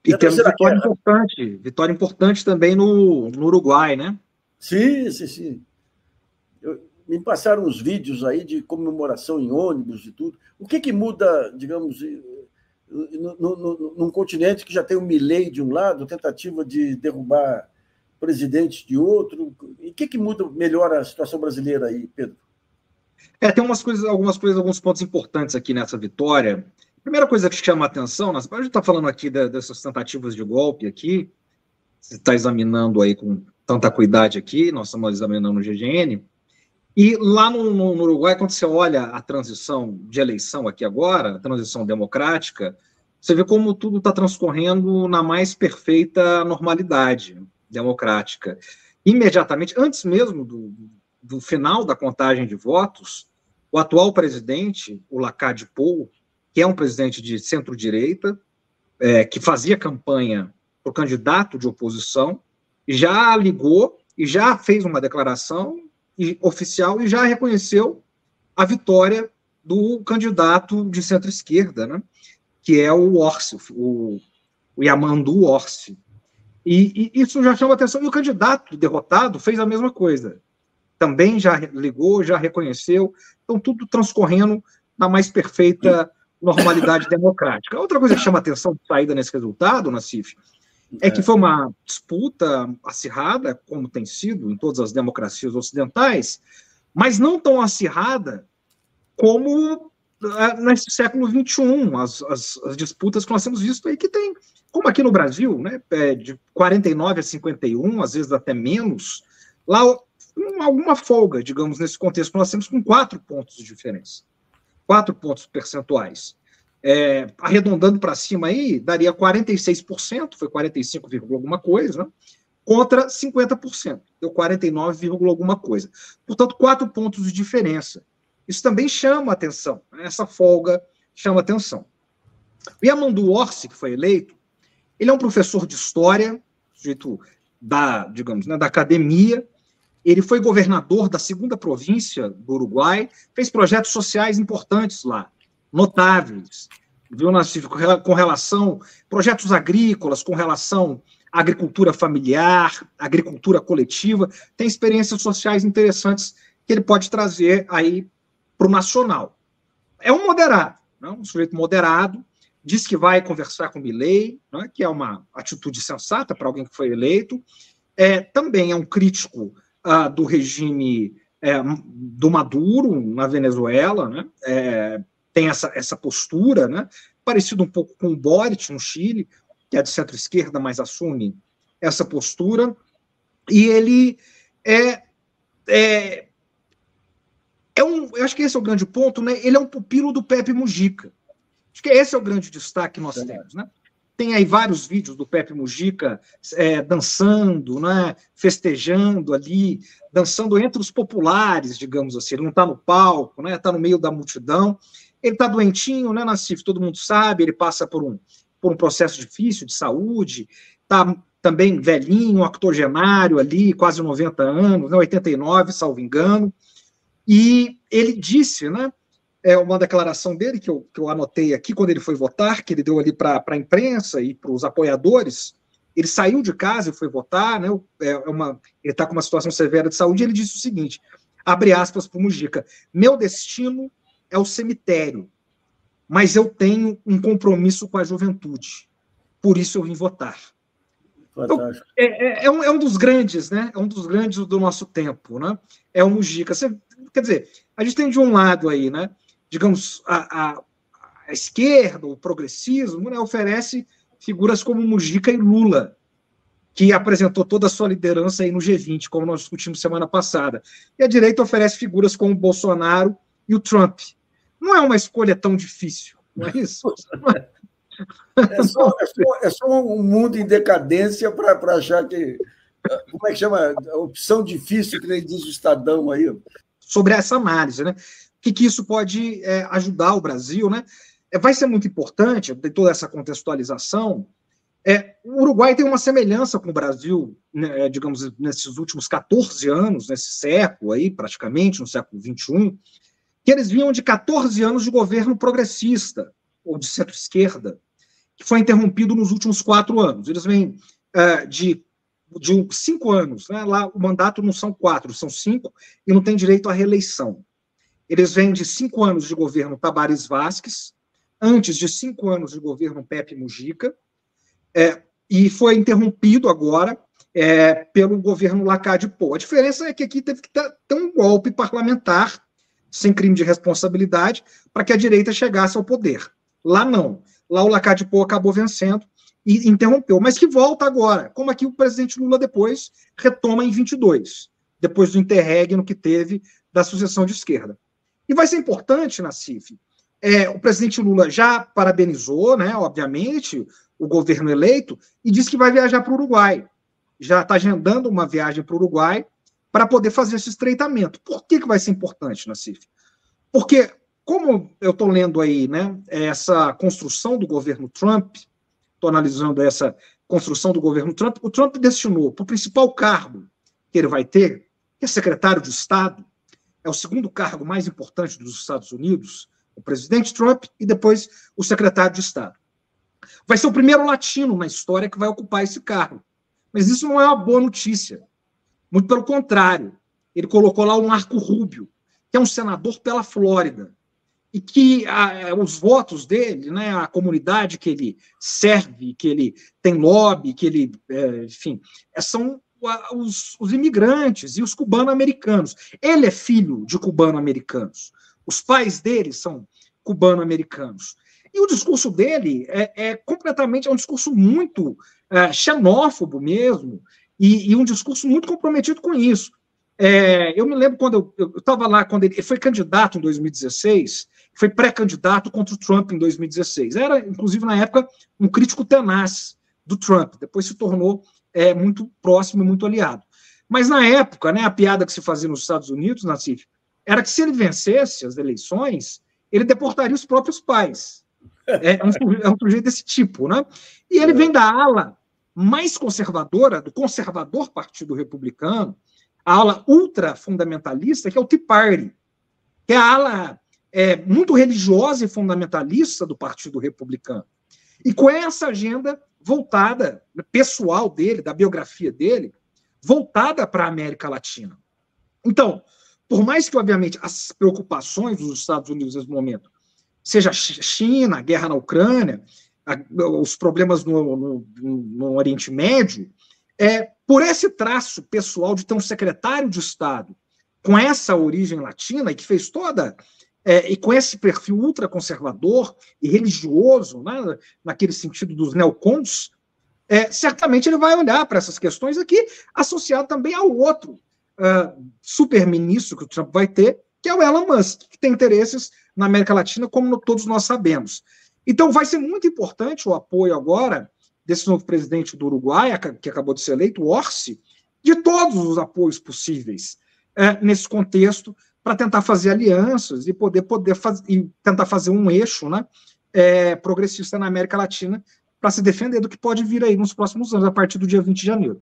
E temos vitória importante também no Uruguai, né? Sim, sim, sim. Me passaram uns vídeos aí de comemoração em ônibus e tudo. O que muda, digamos, num continente que já tem o Milei de um lado, tentativa de derrubar presidente de outro? E o que muda, melhora a situação brasileira aí, Pedro? Tem alguns pontos importantes aqui nessa vitória. A primeira coisa que chama a atenção, a gente está falando aqui dessas tentativas de golpe aqui, você está examinando aí com tanta cuidado aqui, nós estamos examinando no GGN, e lá no Uruguai, quando você olha a transição de eleição aqui agora, a transição democrática, você vê como tudo está transcorrendo na mais perfeita normalidade democrática. Imediatamente, antes mesmo do final da contagem de votos, o atual presidente, o Lacalle Pou, que é um presidente de centro-direita, que fazia campanha para o candidato de oposição, já ligou e já fez uma declaração oficial e já reconheceu a vitória do candidato de centro-esquerda, né, que é o Orsi, o Yamandu Orsi. E isso já chama atenção. E o candidato derrotado fez a mesma coisa. Também já ligou, já reconheceu. Então, tudo transcorrendo na mais perfeita normalidade democrática. Outra coisa que chama atenção de saída nesse resultado, Nassif, é que foi uma disputa acirrada, como tem sido em todas as democracias ocidentais, mas não tão acirrada como nesse século XXI, as disputas que nós temos visto aí, que tem, como aqui no Brasil, né, de 49 a 51, às vezes até menos, lá alguma folga, digamos, nesse contexto que nós temos, com 4 pontos de diferença, 4 pontos percentuais. Arredondando para cima aí, daria 46%, foi 45, alguma coisa, né? Contra 50%, deu 49, alguma coisa. Portanto, 4 pontos de diferença. Isso também chama atenção, né? Essa folga chama atenção. O Yamandu Orsi, que foi eleito, ele é um professor de história, sujeito digamos, né, da academia. Ele foi governador da 2ª província do Uruguai, fez projetos sociais importantes lá, notáveis, viu, Nassif, com relação projetos agrícolas, com relação à agricultura familiar, agricultura coletiva, tem experiências sociais interessantes que ele pode trazer aí para o nacional. É um moderado, né? Um sujeito moderado, diz que vai conversar com o Milei, né? Que é uma atitude sensata para alguém que foi eleito, também é um crítico do regime do Maduro na Venezuela, né? Tem essa postura, né? Parecido um pouco com o Boric no Chile, que é de centro-esquerda, mas assume essa postura, e ele eu acho que esse é o grande ponto, né? Ele é um pupilo do Pepe Mujica. Acho que esse é o grande destaque que nós temos, né? Tem aí vários vídeos do Pepe Mujica dançando, né? Festejando ali, dançando entre os populares, digamos assim. Ele não está no palco, né? Está no meio da multidão. Ele está doentinho, né, Nassif? Todo mundo sabe, ele passa por um processo difícil de saúde, está também velhinho, octogenário ali, quase 90 anos, né? 89, salvo engano. E ele disse, né, uma declaração dele, que eu anotei aqui, quando ele foi votar, que ele deu ali para a imprensa e para os apoiadores. Ele saiu de casa e foi votar, né, ele está com uma situação severa de saúde, e ele disse o seguinte, abre aspas para o Mujica: meu destino é o cemitério, mas eu tenho um compromisso com a juventude, por isso eu vim votar. Então, é um dos grandes, né? É um dos grandes do nosso tempo, né? É o Mujica. Quer dizer, a gente tem de um lado aí, né? Digamos, a esquerda, o progressismo, né, oferece figuras como Mujica e Lula, que apresentou toda a sua liderança aí no G20, como nós discutimos semana passada. E a direita oferece figuras como Bolsonaro e o Trump. Não é uma escolha tão difícil, não é isso? É só um mundo em decadência para achar que... Como é que chama? A opção difícil, que nem diz o Estadão aí. Sobre essa análise, né? O que isso pode ajudar o Brasil, né? Vai ser muito importante, de toda essa contextualização. O Uruguai tem uma semelhança com o Brasil, né, digamos, nesses últimos 14 anos, nesse século aí, praticamente, no século XXI, que eles vinham de 14 anos de governo progressista, ou de centro-esquerda. que foi interrompido nos últimos 4 anos. Eles vêm de 5 anos, né? Lá o mandato não são 4, são 5, e não tem direito à reeleição. Eles vêm de 5 anos de governo Tabarís Vázquez, antes de 5 anos de governo Pepe Mujica, e foi interrompido agora pelo governo Lacade Pou. A diferença é que aqui teve que ter um golpe parlamentar, sem crime de responsabilidade, para que a direita chegasse ao poder. Lá não. Lá o Lacade Pou acabou vencendo e interrompeu, mas que volta agora, como aqui o presidente Lula depois retoma em 22, depois do interregno que teve da sucessão de esquerda. E vai ser importante, Nassif, o presidente Lula já parabenizou, né, obviamente, o governo eleito, e disse que vai viajar para o Uruguai. Já está agendando uma viagem para o Uruguai para poder fazer esse estreitamento. Por que vai ser importante, Nassif? Porque, como eu estou lendo aí, né, essa construção do governo Trump, estou analisando essa construção do governo Trump, o Trump destinou para o principal cargo que ele vai ter, que é secretário de Estado, é o segundo cargo mais importante dos Estados Unidos, o presidente Trump e depois o secretário de Estado. Vai ser o primeiro latino na história que vai ocupar esse cargo. Mas isso não é uma boa notícia. Muito pelo contrário. Ele colocou lá o Marco Rubio, que é um senador pela Flórida, e que os votos dele, né, a comunidade que ele serve, que ele tem lobby, que ele, enfim, são os imigrantes e os cubano-americanos. Ele é filho de cubano-americanos. Os pais dele são cubano-americanos. E o discurso dele é um discurso muito xenófobo mesmo, e um discurso muito comprometido com isso. Eu me lembro quando eu estava lá, quando ele foi candidato em 2016, foi pré-candidato contra o Trump em 2016. Era, inclusive, na época, um crítico tenaz do Trump, depois se tornou muito próximo e muito aliado. Mas, na época, né, a piada que se fazia nos Estados Unidos, Nassif, era que se ele vencesse as eleições, ele deportaria os próprios pais. É um sujeito desse tipo, né? E ele vem da ala mais conservadora, do conservador Partido Republicano, a ala ultra-fundamentalista, que é o Tea Party, que é a ala muito religiosa e fundamentalista do Partido Republicano. E com essa agenda voltada, pessoal dele, da biografia dele, voltada para a América Latina. Então, por mais que, obviamente, as preocupações dos Estados Unidos nesse momento, seja a China, a guerra na Ucrânia, os problemas no Oriente Médio, por esse traço pessoal de ter um secretário de Estado com essa origem latina e que fez e com esse perfil ultraconservador e religioso, né, naquele sentido dos neocons, certamente ele vai olhar para essas questões aqui, associado também ao outro super-ministro que o Trump vai ter, que é o Elon Musk, que tem interesses na América Latina, como todos nós sabemos. Então, vai ser muito importante o apoio agora desse novo presidente do Uruguai, que acabou de ser eleito, o Orsi, de todos os apoios possíveis nesse contexto, para tentar fazer alianças e tentar fazer um eixo, né, progressista na América Latina, para se defender do que pode vir aí nos próximos anos, a partir do dia 20 de janeiro.